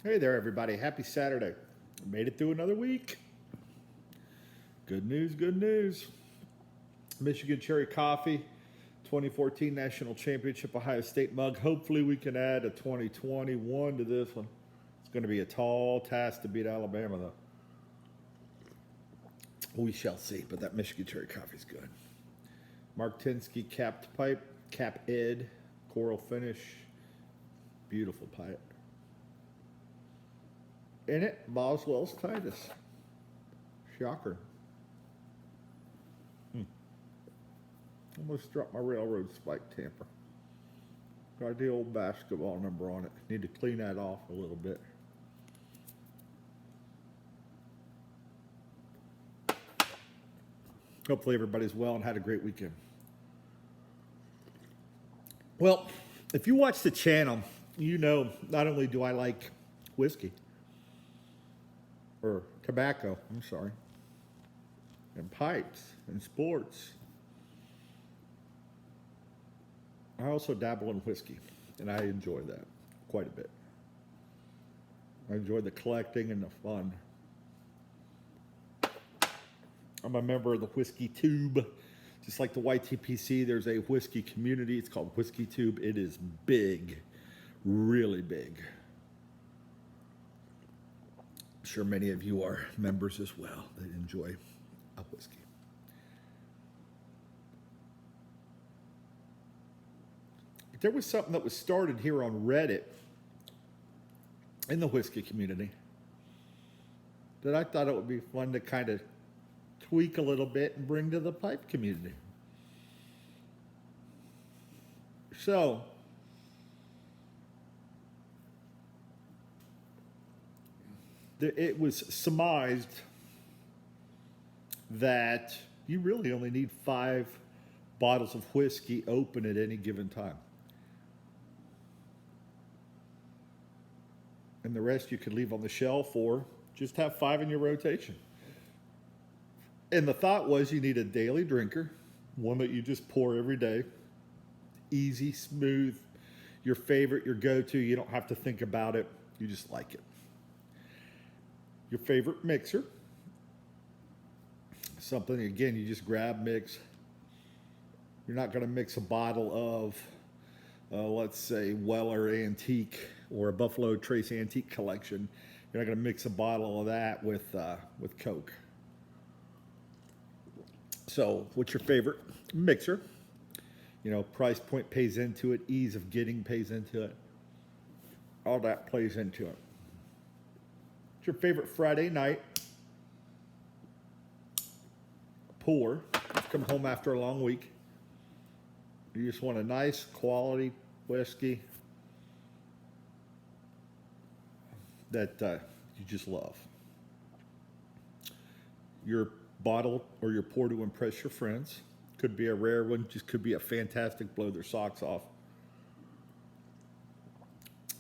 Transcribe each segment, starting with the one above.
Hey there, everybody. Happy Saturday. Made it through another week. Good news, good news. Michigan Cherry Coffee, 2014 National Championship Ohio State mug. Hopefully, we can add a 2021 to this one. It's going to be a tall task to beat Alabama, though. We shall see, but that Michigan Cherry Coffee is good. Mark Tinsky capped pipe, cap ed, coral finish. Beautiful pipe. In it, Boswell's Titus. Shocker. Almost dropped my railroad spike tamper. Got the old basketball number on it. Need to clean that off a little bit. Hopefully everybody's well and had a great weekend. Well, if you watch the channel, you know not only do I like whiskey, or tobacco, I'm sorry, and pipes and sports, I also dabble in whiskey, and I enjoy that quite a bit. I enjoy the collecting and the fun. I'm a member of the Whiskey Tube. Just like the YTPC, there's a whiskey community. It's called Whiskey Tube. It is big, really big. I'm sure many of you are members as well that enjoy a whiskey. There was something that was started here on Reddit in the whiskey community that I thought it would be fun to kind of tweak a little bit and bring to the pipe community. So, it was surmised that you really only need 5 bottles of whiskey open at any given time. And the rest you could leave on the shelf or just have 5 in your rotation. And the thought was you need a daily drinker, one that you just pour every day, easy, smooth, your favorite, your go-to. You don't have to think about it. You just like it. Your favorite mixer, something, again, you just grab, mix. You're not going to mix a bottle of, let's say, Weller Antique or a Buffalo Trace Antique Collection. You're not going to mix a bottle of that with Coke. So, what's your favorite mixer? You know, price point pays into it, ease of getting pays into it. All that plays into it. What's your favorite Friday night pour? You've come home after a long week. You just want a nice quality whiskey that you just love. Your bottle or your pour to impress your friends. Could be a rare one, just could be a fantastic blow their socks off.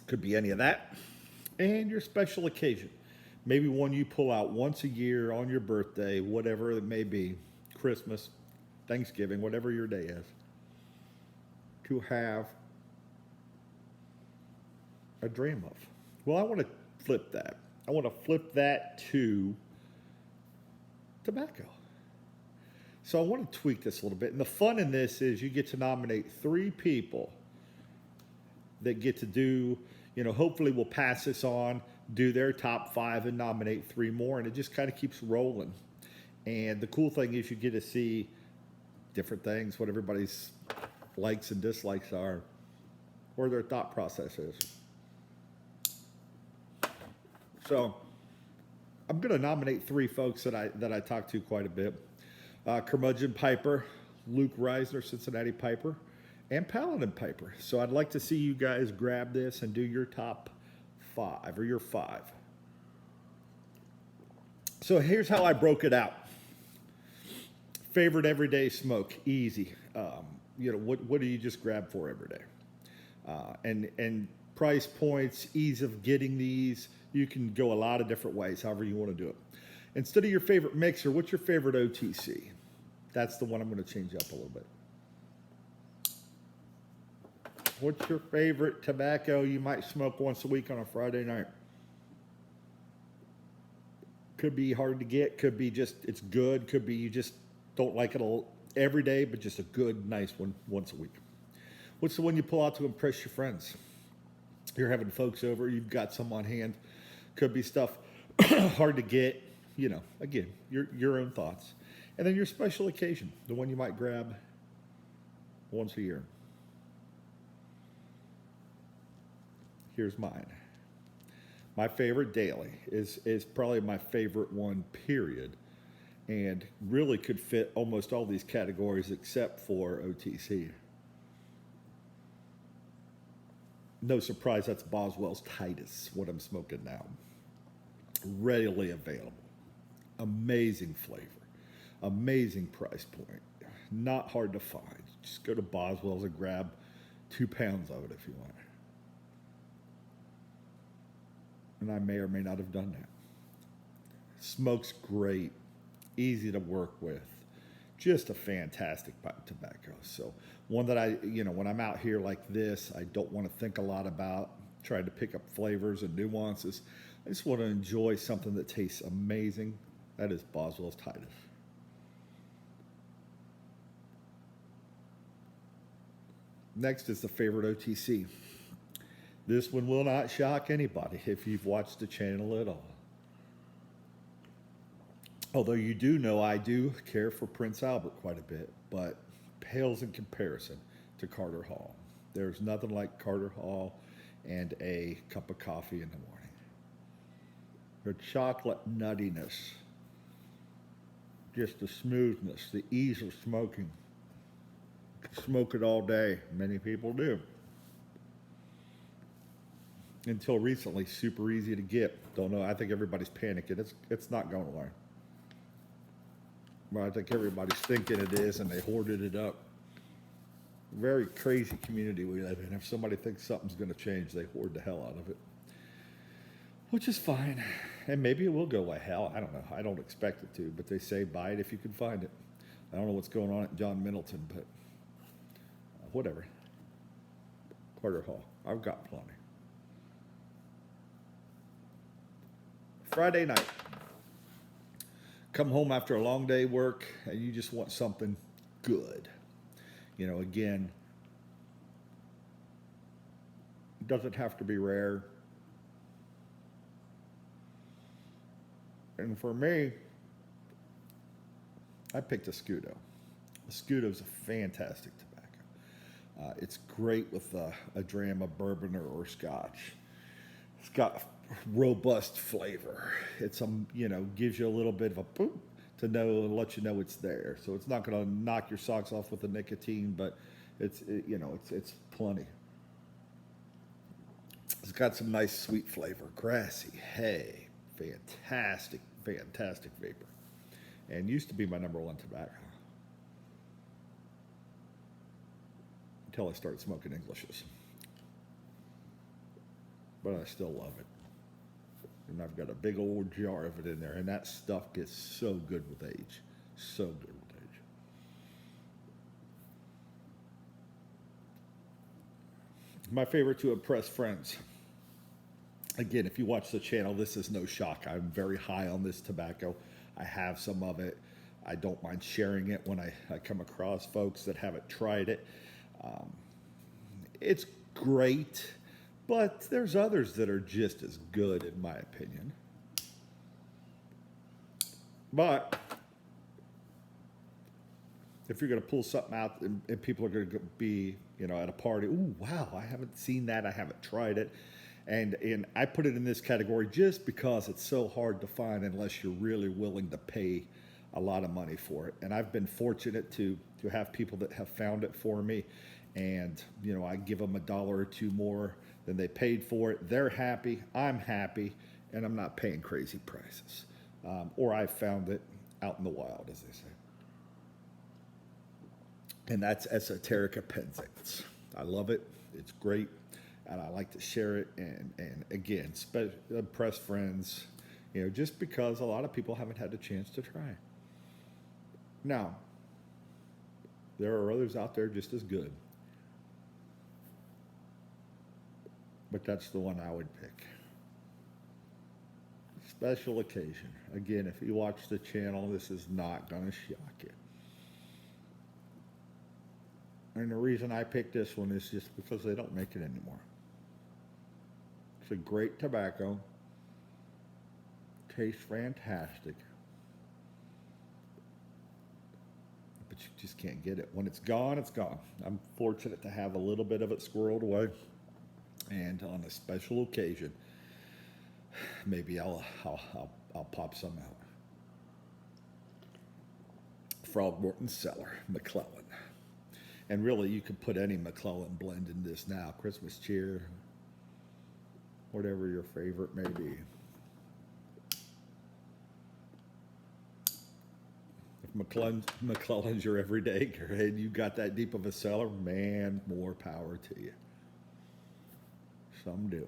Could be any of that. And your special occasion. Maybe one you pull out once a year on your birthday, whatever it may be, Christmas, Thanksgiving, whatever your day is, to have a dream of. Well, I want to flip that. I want to flip that to tobacco. So I want to tweak this a little bit. And the fun in this is you get to nominate 3 people that get to do, hopefully we'll pass this on, do their top 5 and nominate 3 more. And it just kind of keeps rolling. And the cool thing is you get to see different things, what everybody's likes and dislikes are, or their thought process is. So I'm going to nominate 3 folks that I talk to quite a bit. Curmudgeon Piper, Luke Reisner, Cincinnati Piper, and Paladin Piper. So I'd like to see you guys grab this and do your top 5 or your 5. So here's how I broke it out. Favorite everyday smoke, easy. What do you just grab for every day? And price points, ease of getting these. You can go a lot of different ways, however you want to do it. Instead of your favorite mixer, what's your favorite OTC? That's the one I'm going to change up a little bit. What's your favorite tobacco you might smoke once a week on a Friday night? Could be hard to get. Could be just it's good. Could be you just don't like it all every day, but just a good, nice one once a week. What's the one you pull out to impress your friends? You're having folks over. You've got some on hand. Could be stuff hard to get. Again, your own thoughts, and then your special occasion, the one you might grab once a year. Here's mine. My favorite daily is probably my favorite one, period, and really could fit almost all these categories except for OTC. No surprise, that's Boswell's Titus, what I'm smoking now. Readily available. Amazing flavor. Amazing price point. Not hard to find. Just go to Boswell's and grab 2 pounds of it if you want. And I may or may not have done that. Smokes great. Easy to work with. Just a fantastic tobacco. So one that when I'm out here like this, I don't want to think a lot about trying to pick up flavors and nuances. I just want to enjoy something that tastes amazing. That is Boswell's Titus. Next is the favorite OTC. This one will not shock anybody if you've watched the channel at all. Although you do know I do care for Prince Albert quite a bit, but pales in comparison to Carter Hall. There's nothing like Carter Hall and a cup of coffee in the morning. The chocolate nuttiness, just the smoothness, the ease of smoking. Smoke it all day. Many people do. Until recently, super easy to get. Don't know. I think everybody's panicking. It's not going away. But I think everybody's thinking it is, and they hoarded it up. Very crazy community we live in. If somebody thinks something's going to change, they hoard the hell out of it. Which is fine. And maybe it will go away. Hell, I don't know. I don't expect it to, but they say buy it if you can find it. I don't know what's going on at John Middleton, but whatever. Carter Hall. I've got plenty. Friday night. Come home after a long day work and you just want something good. Again, it doesn't have to be rare. And for me, I picked a Scudo. A Scudo is a fantastic tobacco. It's great with a dram of bourbon or scotch. It's got robust flavor. It's gives you a little bit of a boom to let you know it's there. So it's not going to knock your socks off with the nicotine, but it's plenty. It's got some nice sweet flavor, grassy, hay, fantastic vapor, and used to be my number one tobacco until I started smoking Englishes. But I still love it. And I've got a big old jar of it in there, and that stuff gets so good with age. So good with age. My favorite to impress friends. Again, if you watch the channel, this is no shock. I'm very high on this tobacco. I have some of it. I don't mind sharing it when I come across folks that haven't tried it. It's great. But there's others that are just as good, in my opinion. But if you're going to pull something out and people are going to be, at a party, ooh, wow, I haven't seen that. I haven't tried it. And I put it in this category just because it's so hard to find unless you're really willing to pay a lot of money for it. And I've been fortunate to have people that have found it for me. And, I give them $1 or $2 more than they paid for it. They're happy, I'm happy, and I'm not paying crazy prices. Or I found it out in the wild, as they say. And that's Esoterica Penzance. I love it. It's great. And I like to share it. And again, impress friends, just because a lot of people haven't had the chance to try it. Now, there are others out there just as good. But that's the one I would pick. special occasion. Again, if you watch the channel, this is not going to shock you. And the reason I picked this one is just because they don't make it anymore. It's a great tobacco. Tastes fantastic. But you just can't get it. When it's gone, it's gone. I'm fortunate to have a little bit of it squirreled away. And on a special occasion, maybe I'll pop some out. Frogmorton Cellar, McClellan. And really, you could put any McClellan blend in this now. Christmas cheer, whatever your favorite may be. If McClellan's your everyday and you got that deep of a cellar, man, more power to you. Some do.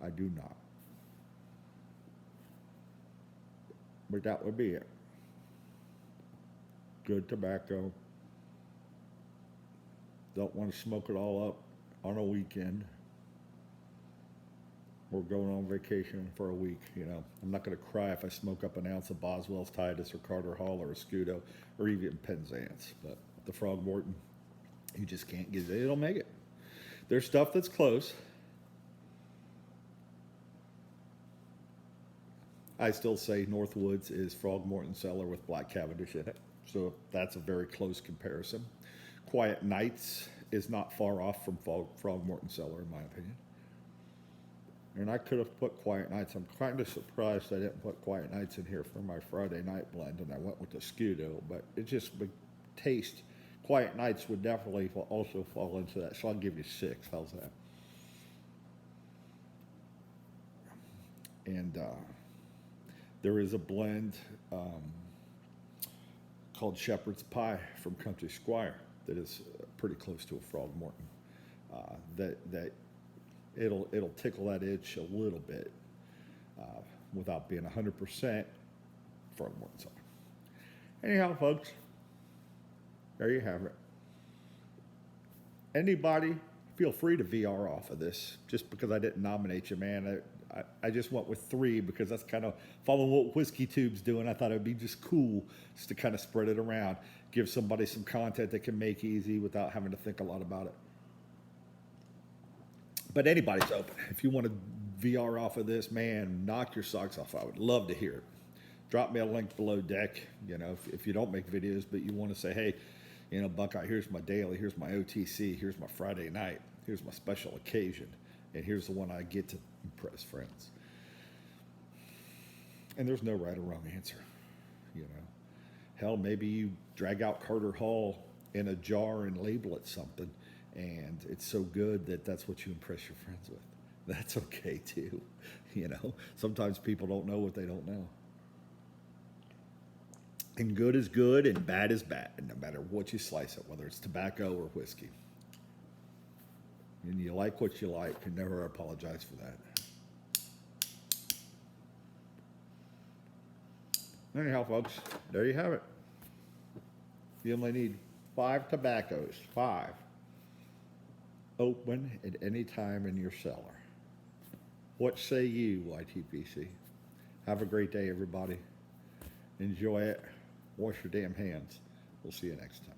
I do not. But that would be it. Good tobacco. Don't want to smoke it all up on a weekend. We're going on vacation for a week, you know. I'm not going to cry if I smoke up an ounce of Boswell's Titus or Carter Hall or a Scudo or even Penzance. But the Frogmorton, you just can't get it. It'll make it. There's stuff that's close. I still say Northwoods is Frogmorton Cellar with Black Cavendish in it. So that's a very close comparison. Quiet Nights is not far off from Frogmorton Cellar, in my opinion. And I could have put Quiet Nights. I'm kind of surprised I didn't put Quiet Nights in here for my Friday night blend, and I went with the Scudo, but it just would taste. Quiet Nights would definitely also fall into that, so I'll give you 6. How's that? And there is a blend called Shepherd's Pie from Country Squire that is pretty close to a Frogmorton. That it'll tickle that itch a little bit without being 100% Frogmorton Cellar. Anyhow, folks, there you have it. Anybody, feel free to VR off of this. Just because I didn't nominate you, man. I just went with 3 because that's kind of following what Whiskey Tube's doing. I thought it would be just cool just to kind of spread it around, give somebody some content they can make easy without having to think a lot about it. But anybody's open. If you want to VR off of this, man, knock your socks off. I would love to hear it. Drop me a link below deck. You know, if you don't make videos, but you want to say, hey, you know, Buckeye, here's my daily, here's my OTC, here's my Friday night, here's my special occasion, and here's the one I get to impress friends. And there's no right or wrong answer, you know. Hell, maybe you drag out Carter Hall in a jar and label it something, and it's so good that that's what you impress your friends with. That's okay too, you know. Sometimes people don't know what they don't know. And good is good and bad is bad, no matter what you slice it, whether it's tobacco or whiskey. And you like what you like, and never apologize for that. Anyhow, folks, there you have it. You only need 5 tobaccos, 5. Open at any time in your cellar. What say you, YTPC? Have a great day, everybody. Enjoy it. Wash your damn hands. We'll see you next time.